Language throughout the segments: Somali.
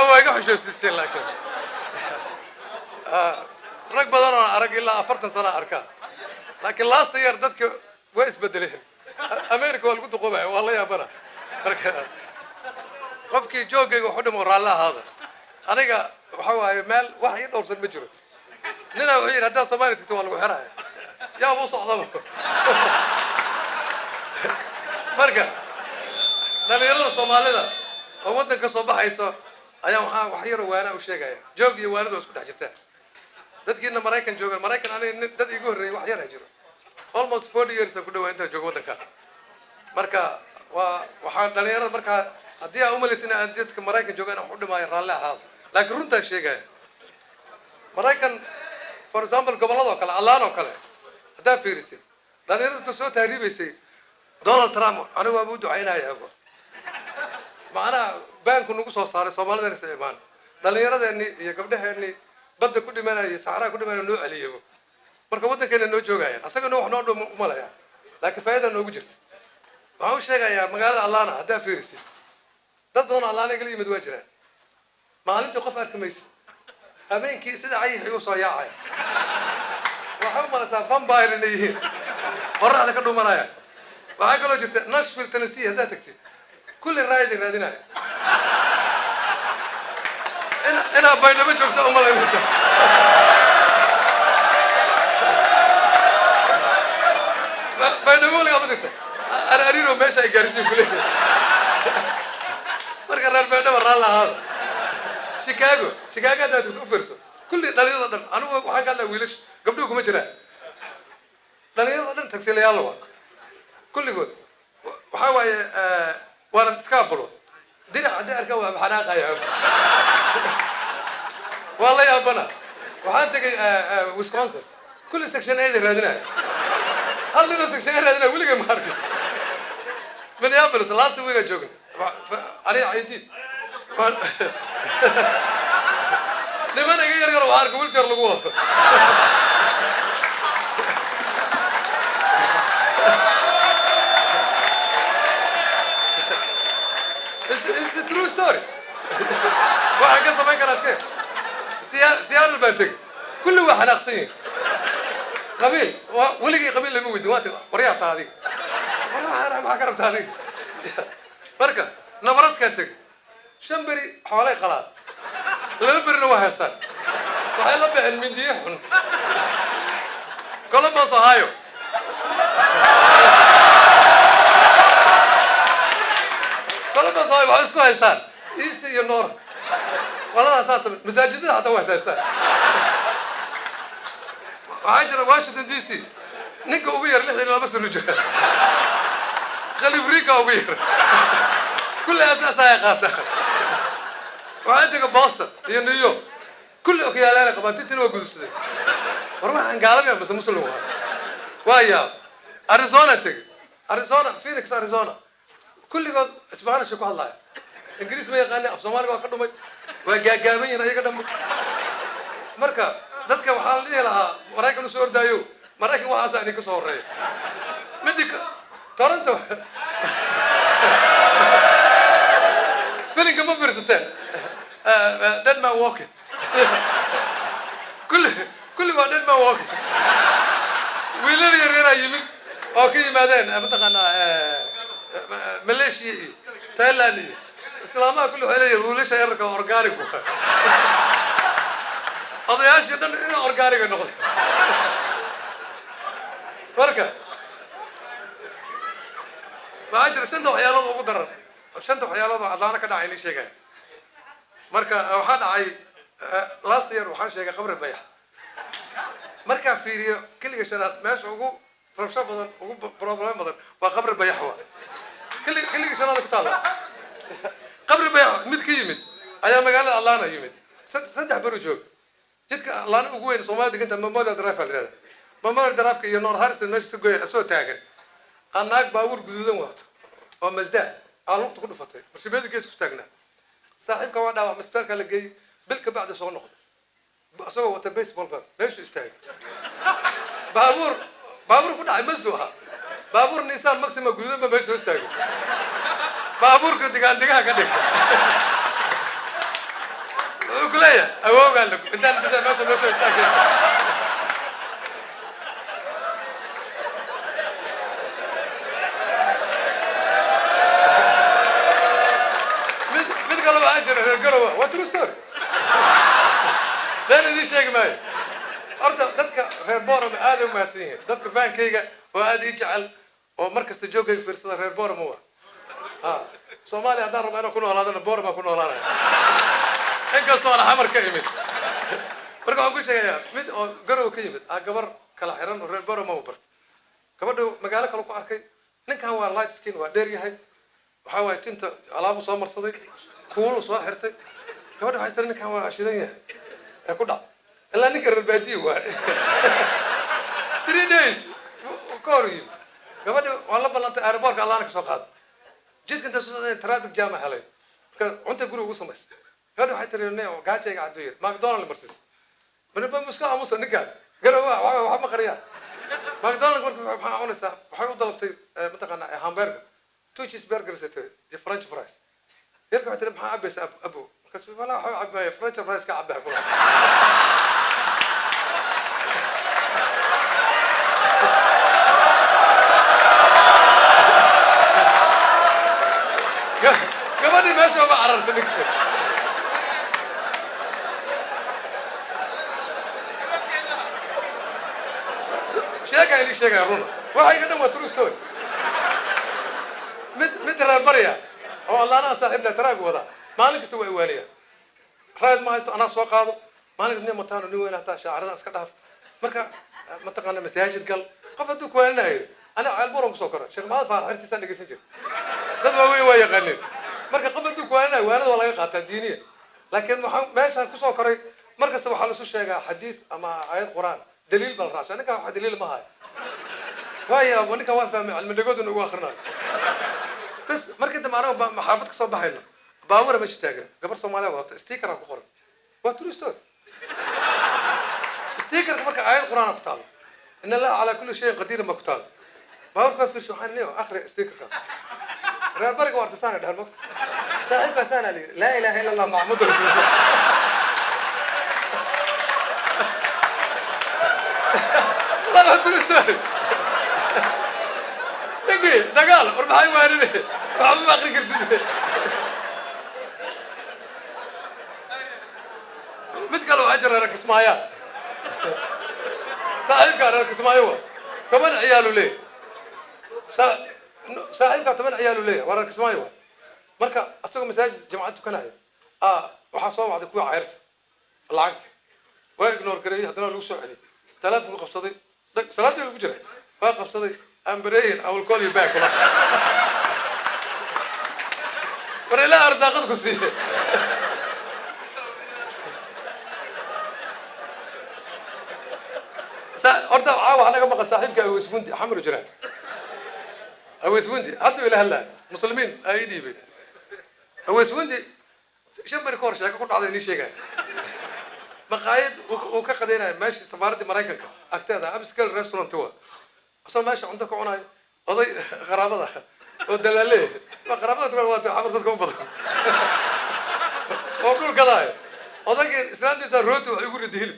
واقع حشوشيسين لكن rag badan oo arag ilaa 40 sano arka laakiin last year dadka way isbedeleen America waa lagu duqoobay waa la yaabana marka qofkii joogayga wuxuu dhimo raala ahaada aniga waxa waaye meel wax ii dhowrsan ma jiro nina wuxuu yiri hadaa Soomaali tagto waa lagu xiraaya yaa uu socdaba marka dhalinyarada Soomaalida oo wadanka soo baxayso ayaa wax yar waana u sheegaya joog iyo waanadu isku dhex jirtaa dadkiina Mareykan joogan Mareykan aniga dad igu horeeyay wax yar jiro almost 40 years ku dhawaad inta joogo wadanka marka waxaan dhalinyarada marka hadii aan u maleysina aan dadka Mareykan joogan wax u dhimaayo raali ahaad laakiin runta sheegaya Mareykan for example gobolada kale Allaan oo kale hadaa fiirisid dhalinyaradu soo taariibaysay Donald Trump anigu waa u ducaynayaa macna banku nagu soo saaray Soomaalida inay imaan dhalinyaradeenni iyo gabdhaheeni badda ku dhimanaya saxara ku dhimanaya noo caliyo marka wadankeena noo joogayaan asagana wax noo dhum umalaya laakiin faa'iido noogu jirta waxa uu sheegayaa magaalada Allaana hadaa fiirisid dad badan Allaana gal yimid waa jiraan maalintii qof arkamayso habeenkii sida ay u soo yaacay waxa ma la vampire inay qorraxda ka dhumanaya waxa kaloo jirta Nashville Tennessee hadaa tagtid كل الرايد رادينا أنا بين ما شفت أمال إنسان بين ما أقول لك أنا أريد ماشي يجارسي كله مركز بين ما رالله هذا شيكاغو ده تفرسه كل دليل هذا أنا وحنا قال له ويلش قبله كم جرا دليل هذا تكسير يالله كل يقول وحاول وانا تسكابلو دينا اركا وحناقه يا والله يا بنا waxaan tagay Wisconsin kulli section ay raadinay hal nin section ay raadinay wiliga ma arkin Minneapolis last week I joogay ari aydiid niman ay yar waa arka wheelchair lagu wado It's a true story. واحد قصة ما كان أسكت. سيارة البنتك كله واحد ناقصين. قبيل ولقي قبيل اللي موجود دلوقتي وريات هذه. أنا ما قربت هذه. بركة نبرس كنتك. شمبري حوالي قلال. لبر نواه سان. وهاي لبع المنديحون. كلهم صهايو. صايب عايزكوا هيستان إيستي يا نور والله أساسا مساجدنا حتى واحد هيستان عاجر واشنطن دي سي نيكا وبير لحظة إنه بس الرجال خلي بريكا وبير كل أساس هاي وعندك بوسطن هي نيويورك كل أوكيالنا كمان تنتين وجودس ده وروح عن قالب يا بس مسلوها ويا أريزونا تيجي أريزونا فينيكس أريزونا كل قد اسمعنا شو الله إنجليز ما يغني أفصامنا وكذا وجاجامين هنا كذا مركا ذاتك وحالي لها مراكن نسور دايو مراكن واسع نيكو صوري مديك تورنتو فيلم كم برستين دد ما واقع كل ما دد ما واقع ويلر يرينا يمين أوكي مادين متقنا ماليشيا تايلاندي السلامة كله هلا يقولش يركب أورجانيك هذا يا شيء ده أورجانيك النقطة فرقة ما أجر سنتو حياله أبو درر سنتو حياله أذانا كده عيني شيء مركا وحنا عاي لاست يير وحنا شيء قبر البيع مركا في كل سنة ماشي وجو ربشة بدن وجو بروبلم بدن وقبر البيع هو كل سنة كتابة قبر البيع مد كيمد أيام قال الله أنا يمد سدح برجوج جدك الله أنا أقول صومالي دك أنت ممر درافة هذا ممر درافة ينور هارس المش سجوا أسوأ تاجر أنا باور جدودن وقت ومزداد على وقت كله فترة بس بيد جيس كتاجنا صاحب كوادا مستر كله جاي بلك بعد صون نقد أسوأ وتبيس بالباب ليش يستاهل باور كنا عمزدوها بابور نيسان ماكسيما جدودن ما بيش يستاهل بابور كنت كان دقيقة كده وكلية أوه قال لك أنت شايف ماشي لو تستاكل مد قالوا أجر قالوا واترو ستوري لأن دي شيء ماي أرد دتك غير بورم آدم ما سنين دتك فان كيجا وآدي يجعل ومركز تجوجي في رصد غير بورم هو سومالي أدار ما أنا كنا ولا أنا بورم ما كنا ولا أنا إنك أصلا حمر كيمد marka waxaan ku sheegayaa mid oo garow ka yimid gabar kala xiran oo reer baro ma u bartay gabadhu magaalo kale ku arkay ninkan waa light skin waa dheer yahay waxa way tinta alaab soo marsaday kuul soo xirtay gabadhu waxay sarin ninkan waa shidan yahay ee ku dhac ilaa ninka reer baadiyo waa 3 days kooriyo gabadhu waa la balantay airportka allaana ka soo qaad jidka inta soo traffic jam helay marka cunta guriga ugu samaysay gabadhu waxay tirinay oo gaajayga cadooyir McDonald's marsis بنبغى مسكها أمس نكال قالوا وحنا قرية ماكدونالدز مركب حنا صح وحنا طلبت متقنا همبرجر 2 تشيز برجر ستة فرنش فرايز يركب تلم حنا عبس أبو كسب ولا حنا عب فرنش فرايز كعبها كلها قبل ما شو بعرفت نكسر sheegay li sheegay runa waxay ka dhan true story mid raabariya oo allaana saaxiibna taraag wada maalin kasta way waaniya raad ma haysto ana soo qaado maalin kasta mataan nin weyn hata shaacirada iska dhaaf marka ma taqaana masaajid gal qof haduu ku weenayo ana ceel buran soo koro sheekh maad faar xirtiisa dhageysan jirta dad waaweyn way yaqaaneen marka qof haduu ku weenayo waanada waa laga qaataa diiniya laakiin waxaan meeshan ku soo koray markasta waxa la soo sheegaa xadiis ama aayad quraan دليل بالراس أنا كان دليل ما هاي ويا وأنا كان فاهم علم النجود إنه آخرنا بس مركز معنا محافظك صباح هنا باور مش تاجر قبل صومالي وقت ستيكر أبو قرن وترو ستور ستيكر مركز آية القرآن أقتال إن الله على كل شيء قدير مقتال باور كان في شوحان ليه آخر ستيكر خاص رابرك وارتسانة ده المقت سائل كسانة لي لا إله إلا الله محمد رسول الله والله ترسل دقي دقال وربحي وارني وعم ما اخري قلت متقالوا اجر ركس مايا صاحبك ركس مايا 8 عياله ليه صاحبك 8 عياله ليه وركس مايا marka asagoo masaajid jamacadu kanaayo waxa soo wacday kuwa cayrta lacagta way ignore gareeyay hadana lagu soo celiyay telefoon qabsaday salaadii lagu jiray waa qabsaday ambareyn I will call you back war ila arsaaqad ku siiyay horta caawa anaga maqal saaxiibka ay isbundi xamru jiraan ay isbundi hadda ila halla muslimiin ay dhiibay ay isbundi shabir koor sheeko ku dhacday ni sheegay مقايد وكقدينا ماشي سفارة مريكانك أكتادا أبسكال ريستورانت هو أصلا ماشي عندك عناي قضي غرابة ده ودلاليه ما غرابة تقول وقت حضرتكم بدر وأقول كذا هذاك إسرائيل إذا روتو يقول الدهيل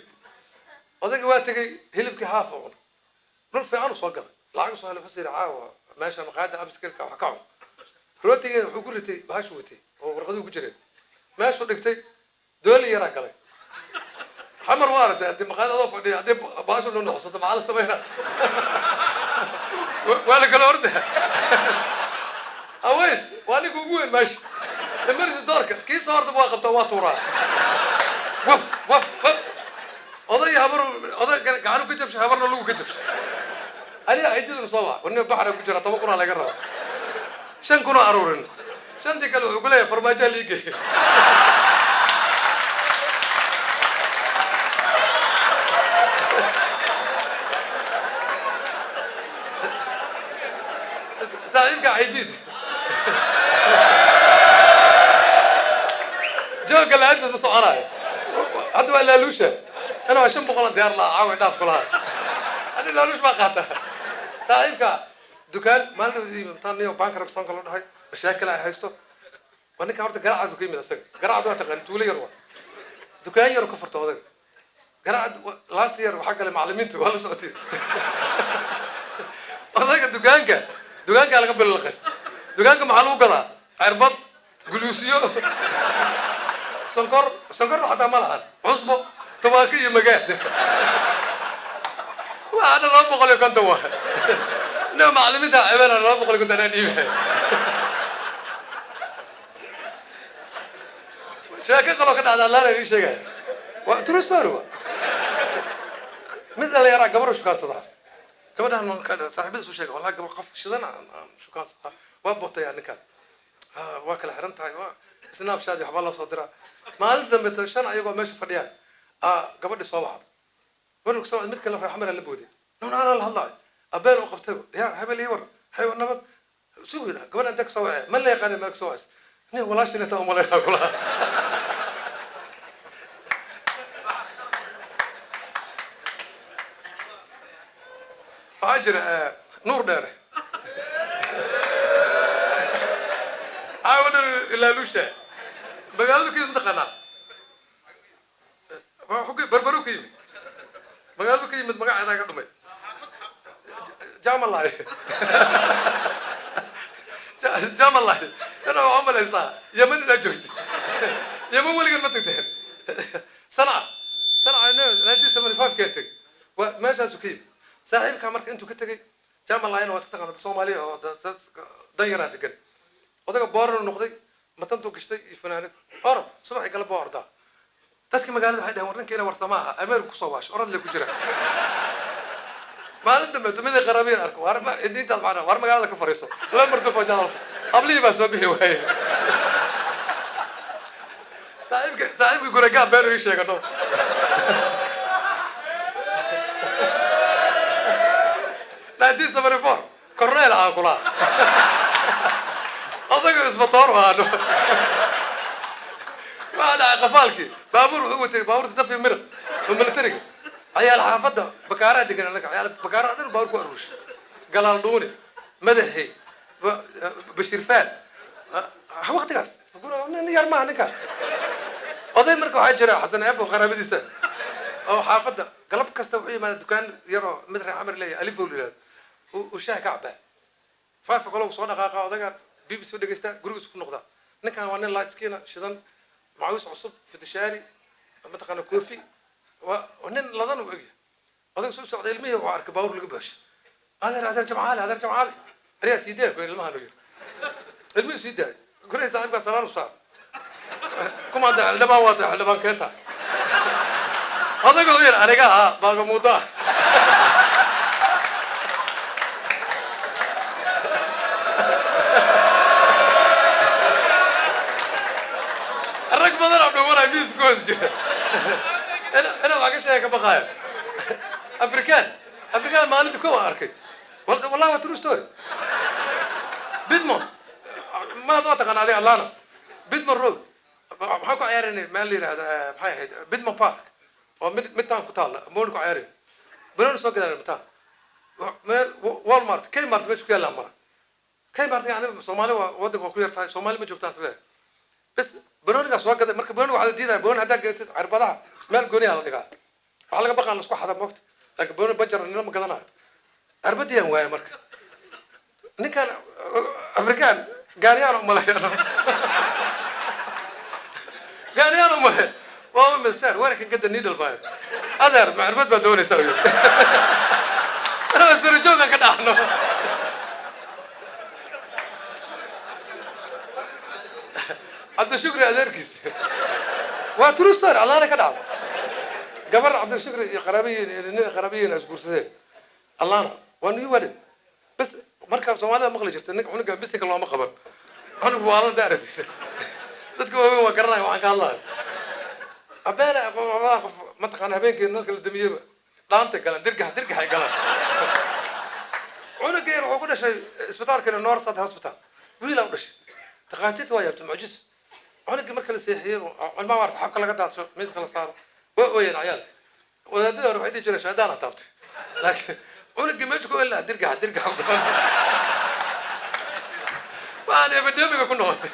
هذاك وقت هيلب كحافظ نور في عنو صقر العقل صار لفسر عاوة ماشي مقايد أبسكال كحكام روتي يقول لي بهشوتي ورقدوا بجرين ماشي ودكتي دولي يراك عليه حمر وارد هدي مقاعد اضاف هدي باشا انه حصلت مع السمينه ولا قال ورده اويس وانا قوين ماشي المرز دورك كي صار تبغى قبطوات وراه وف وف وف قضيه هبر قضيه كانوا كجبش هبرنا لو كجبش انا عيد المصوع وانه بحر كجرا طبقنا على قرا شن كنا ارورن شن دي قالوا يقول لي فرماجه ليجي صاحبك عيديد جوك اللي عندي مصوراي عدوا ولا لوشه انا عشان بقول ديار لا عاود داف كلها انا لا لوش ما قاطع صاحبك دكان ما له تاني وبانك رقصان كله دحي مشاكل هايستو وانا كان horta garacadu ka yimid asaga garacadu waa taqaan tuulo yar waa dukaan yar ka furto odaga garaad last year waxa kale macallimiintu wala socotay odaga dukaanka laga bilaqas dukaanka maxaa lagu gadaa cirbad guluusiyo sonkor xataa ma lahan cusbo tabaaki iyo magaad وأنا لا بقول لك أنت واحد أنا معلمتها أنا لا بقول لك أنا نيمة شاكر قالوا كده على الله ليش شيء وترستوروا مثل اللي يرى قبره شو كان صدق كمان أنا كان صاحبي سو شيء والله قبل قف شذنا شو كان صدق وابطي يعني كان واكل حرمت هاي سناب شادي حب الله صدره ما ألزم بترشان أيوة ماشي فريان قبل الصباح ونك سو مثل كلام حمل اللي بودي أنا الله أبان وقفته يا حبيبي ورا حيوان نبض شو هنا قبل أنتك سوى ما اللي يقال مالك سواس نه ولا شيء نتأمل ولا يقول أجر نور داره عاود إلى لوشة بقالوا كذا انتقنا حكي بربرو كذا بقالوا كذا متمقع هذا قدمي جام الله جام الله أنا عمل إنسان يمن لا جهد يمن ولا قد ما تكتب صنعة أنا 1975 كنتك وما جاء زكيم صاحب كامرك أنتو كتجي جام الله أنا وثقت أنا الصومالي أو ضيّنا دكان وده بارن النقطة ما تنتو كشتي فنانة أرى صباح يقلب بار ده تسكي مقالة هيدا ورن كنا ورسماها أمير كصواش أرد لك كجرا ما عندهم تمدي غرابين أركو ما إنتي تطلعنا ورم مقالة كفريسو لا مرتو فوق جالس قبلي بس وبيه وهاي صاحب يقول رجع بينه يشيء كده لا دي سفر فور كورنيل عاقلا أظن إسبطار هذا ما أنا قفالك بابور تدفي مرق وملتري عيال حافظة بكارات دي كنا لك عيال بكارات أنا بابور كوروش قلالدوني مدحي بشرفات وقت قاس بقول أنا يرمى نكا أظن مركو حاجة حسن أبو خرابي دي سنة أو حافظة قلب كاستوعي ما الدكان يرى مدري عمر لي ألف ولاد وشاه كعبة فقالوا صونا قاقا ذاك بيبس في دقيقة جروس في النقطة نكان وانا لايت سكينة شدن معوس عصب في التشاري متقنا كوفي ونن لذن وجه هذا سوق سعودي المية وعارك باور القبش هذا جمعالي ريا سيدي كل ما هنقول المية سيدي كل صاحب سلام وصار كم هذا لما واضح لما كنت هذا يقول أنا كا باقي مودا الركب هذا عبد الله بيس كوز أنا ما قلت شيء كبقايا أفريكان ما عندي كوا أركي والله وترو ستوري بيدمون ما ضاعت أنا هذه اللانة بيدمون رود حكوا عيارني مالي هذا بحي بيدمون بارك ومتان كتال مونكو عيارين بنون سوق هذا المتان والمارت كي مارت مش كيلا مرة كي مارت يعني صومالي ودك وكير تاي صومالي ما جبتان سبعة بس بنون سوق هذا مركب بنون على ديدا بنون هذا قلت عربضة مال جوني على دقة على بقى نسكو حدا وقت لكن بنون بجر إننا مقدنا عربتي هم ويا مركب نكان أفريكان قاريان وملايين قاريان وملايين وهو من السعر ولكن قد النيدل باير أدر مع عربت بدوني سوي أنا بس رجوعنا كده إحنا عبد الشكر أدركس وتروستر الله أنا كده قبل عبد الشكر قرابي أسبوع سنة الله أنا وأنا يولد بس مركب سوالف مخلي جبت إنك عنك بسك الله ما خبر أنا بوالله دارت تذكر وقرنا وعن الله أبانا ما تقنا بينك الناس اللي دمية لانتك قال درجة هاي قال عنك يروح كل شيء إسبتال كنا نور صد هاسبتال ويلا ودش تقاتيت ويا بتمعجز عنك مركز السياحية عن ما عرفت حق لقى دات ميز خلاص صار وين عيال وهذا روح يدي جرى شهدانة تابت لكن عنك ما يشكو إلا درجة وأنا بدي بكون نقطة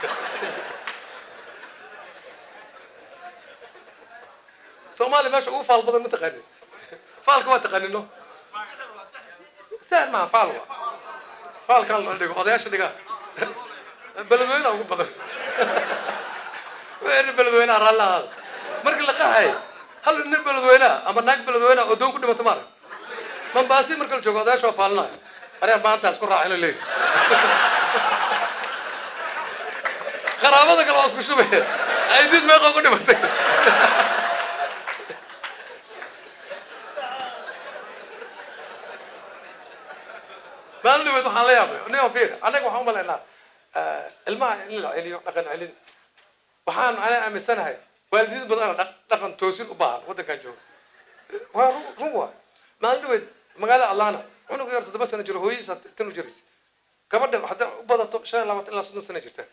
soomaali meesha ugu faal badan ma taqaanin faalka waa taqaanino sahal maaha faal waa faalkan la dhigo odayaasha dhigaa beledweynaha ugu badan weer beledweynaha raallahaada markii la qaxay hal nin beledweynaha ama naag beledweynaha oo doon ku dhimato maarag mambaasi marka la joogo odayaasha waa faalinaya aryaa maantaas ku raacina leeyahy qaraabada kale waa isku shubaya aydiid meeqoo ku dhimatay maalin dhaweed waxaan la yaabay nin fiir annaga waxaan u malaynaa ilmaha in la celiyo dhaqan celin waxaan ana aaminsanahay waalidiin badan dhaqan toosin u baahan waddankan jooga waa run waa maalin dhaweed magaalada atlanta cunug yar 7 sano jiro hooyadiisa tan u jiris gabadha hadda u badato 25 ilaa 30 sano jirta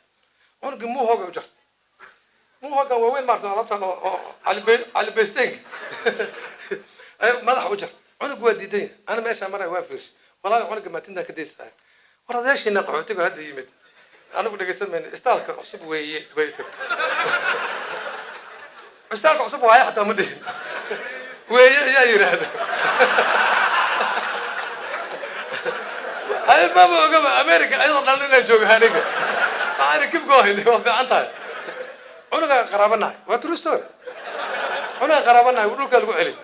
cunugii muu hooga u jarta muu hooga waa weyn maartan alabtan oo cali beestenk ay madax u jarta cunug waa diiday ana meesha maray waa fiish walaal cunug ma tinta ka deysay waradeeshina qaxootiga hadda yimid anagu dhageysan mayna istaalka cusub weeye bayta istaalka cusub waa xataa ma dhihin weeye ayaa yiraahdo ay baba ogaba America ayadoo dhalina jooga aniga aan kib goohin waa fiican tahay cunuga qaraabanahay waa true story cunuga qaraabanahay dhulka lagu celi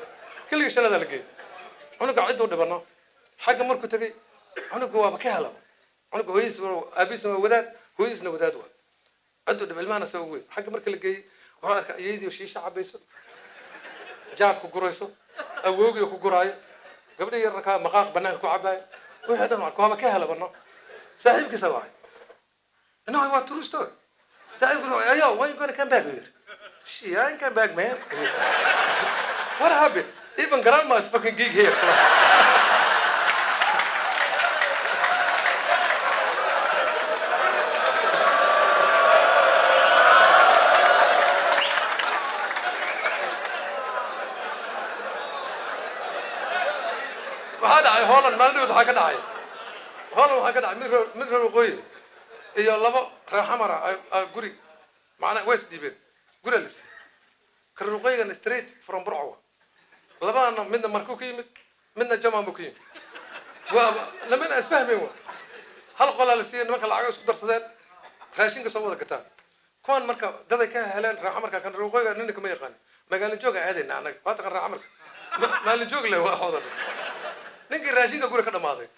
kaliya shalada la geey cunuga cid u dhibano xagga markuu tagay cunuga waa ka helay cunuga hooyis aabis ma wadaad hooyisna wadaad waa cid u dhib ilmaana soo weyn xagga marka la geey waxa arka iyadii shiisha cabayso jaad ku gurayso awoogiyo ku guraayo gabadha yar ka maqaaq banaanka ku cabaayo wixii dhan waa ka helay bano saaxiibkiisa waa no what true story saaxiibku ayo when you gonna come back here she I ain't come back man what happened even grandma is fucking gig here waxaa dhacay Holland maalin waxaa ka dhacay Holland waxaa ka dhacay mid waqooyi iyo labo raaxamara guri macna west dibed guralis karuqaygan straight from Burco labana midna markuu ka yimid midna jamaa buu ka yimid waa lamana isfahmeen hal qolal si nimanka lacag isku darsadeen raashinka soo wada gataan kuwan marka dad ay ka heleen raaxamarka kan ruqayga ninka ma yaqaan magaalo jooga aadayna anaga waa taqaan raaxamarka maalin joog leh waa xodan ninkii raashinka guri ka dhamaaday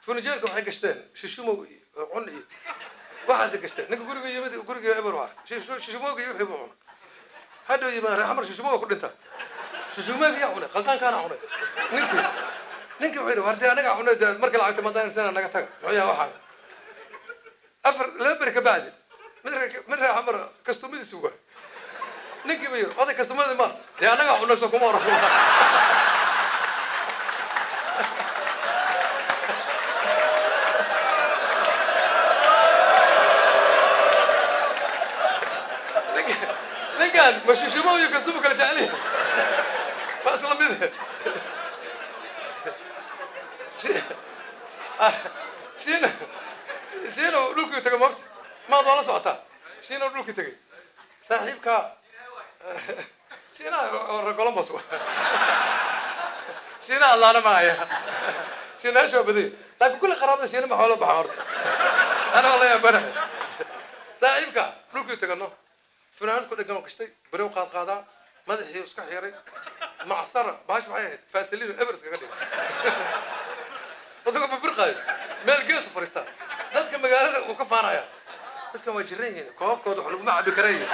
furnijeerka waxay gashteen shishumo cun iyo waxaas gashteen ninka guriga yimid guriga eber waa shishumo iyo wixii buu hadda yimaad raxmar shishumo ku dhinta shishumo iyo cunay qaldan kana cunay ninkii wuxuu wartay anaga cunay markii lacagta madaan sana naga taga waxyaa waxa afar leber ka baadi mid raxmar kastumadiisu waa ninkii bay oday kastumada ma de anaga cunay soo kuma raaxo مش شباب يكسبوا كل تعليم ما أصلا مذهب شينو لوكي تجي وقت ما ضل صعطة شينو لوكي تجي صاحبك شينا رجال مصر شينا الله أنا معايا شينا شو بدي لكن كل قرابة شينا محاولة بحار أنا والله يا بنا صاحبك لوكي تجي فنان كل جنوب كشتي بريو قادا مدحي وسكح يري معصرة باش معي فاسلين إبرس كذي بس كم برقة مال جيس فريستا ده كم مجال وكفانا يا بس كم جرين كوب كود حلو مع بكرية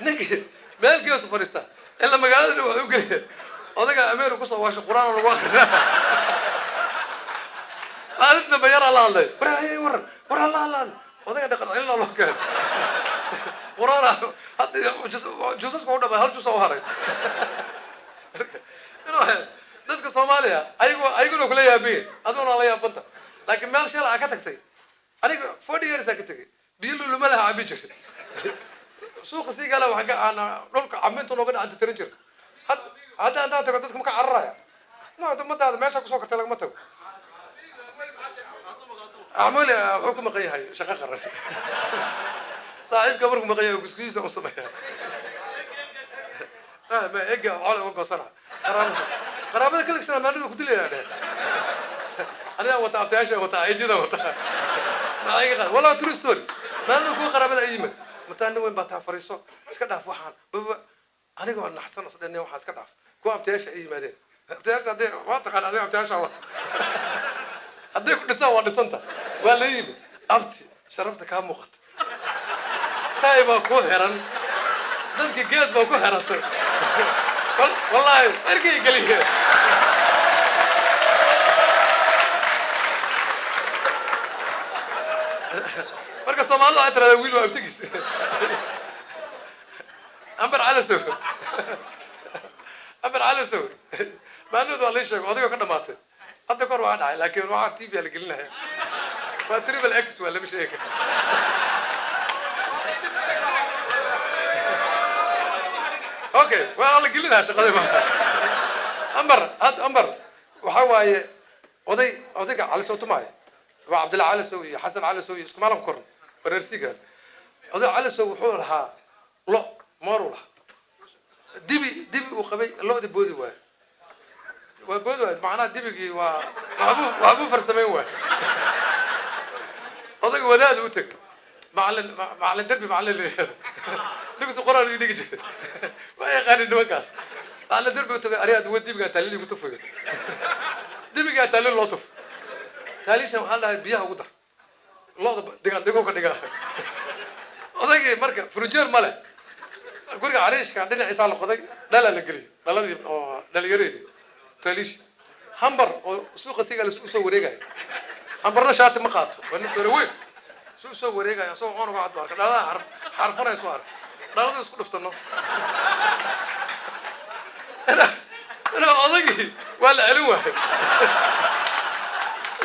نجي مال جيس فريستا إلا مجال اللي هو يقول هذا كأمير وقصة واش القرآن ولا واخر قالتنا بيرا الله برا ورا الله هذا كده قرآن الله كان قرآن هذا جزء كونه بهال جزء وهاري إنه dadka Soomaaliya ayagu kula yaabeen adoon la yaabanta laakiin meel shil ah ka tagtay aniga 40 years ka tagay biyo luma laha abi jiray suuqa si gala waxa ka aan dhulka camintu nooga dhacay tirin jir hadda anta tago dadka ma ka cararaya ma dadmadaada meesha ku soo kartay lagama tago أعمل حكم قيها شقة قرر صاحب كبركم قيها وكسكيسة وصبايا ما اجا على وقصنا قرابه كل سنه ما ندو كدلي انا وتا ابتاش وتا ايجدا وتا ما اي قال والله ترو ستوري ما ندو قرابه ايمن متى انو وين باتا فريسو اسكا داف waxaan aniga waan naxsan oo dhanay waxa iska dhaaf ku abtaasha ay yimaadeen abtaasha hadee waa taqaan adee abtaasha waa hadee ku dhisan waa dhisanta waa la yimid abti sharafta ka muuqata tayba ku xiran dadki geed baa ku xiratay wallahi erkay galiye marka Soomaalidu ay tiraahdo wiil waa abtigiis أمبر على سوق أمبر على سوق ما نود والله شيء هذا كنا ماته حتى كور واحد عاي لكن واحد تيجي اللي قلنا ما تريبل إكس ولا مش هيك أوكي والله قلنا شغلة ما أمبر هذا أمبر وحواي وذي على صوت معي وعبد الله على سوي حسن على سوي اسمه مالهم كورن ورسيقة وذي على سوي حولها لا مارولا دبي وقبي الله دي بودي واي وبودي واي معناه دبي وابو فرسمين واي هذاك ولاد وتك معلن دربي معلن دبي القرآن يديك ما يغني النوكاس معلن دربي وتك أريد ودي بقى تالي وتفوق دبي قال تالي لطف تالي شو هذا بيها وقدر الله دقيقة دقيقة هذاك مركب فرنجر ماله guriga cariishka dhinaciisa la qoday dhala la geliyo dhaladii oo dhaliyareedii talish hambar oo suuqa siga la soo wareegay hambarna shaati ma qaato wana faraweyn soo wareegay soo qoon uga cad arka dhalada xarfanay soo arka dhalada isku dhiftano ana odagi wala alin wahay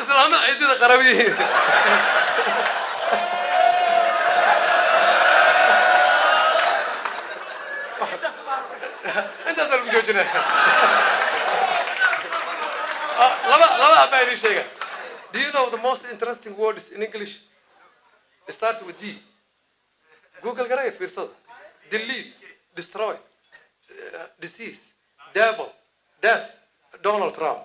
islaama ciidada qarabiyiin انت اسال بجوجنا لا باي شيء. Do you know the most interesting words in English start with D? Google قرايه في صد delete destroy disease devil death Donald Trump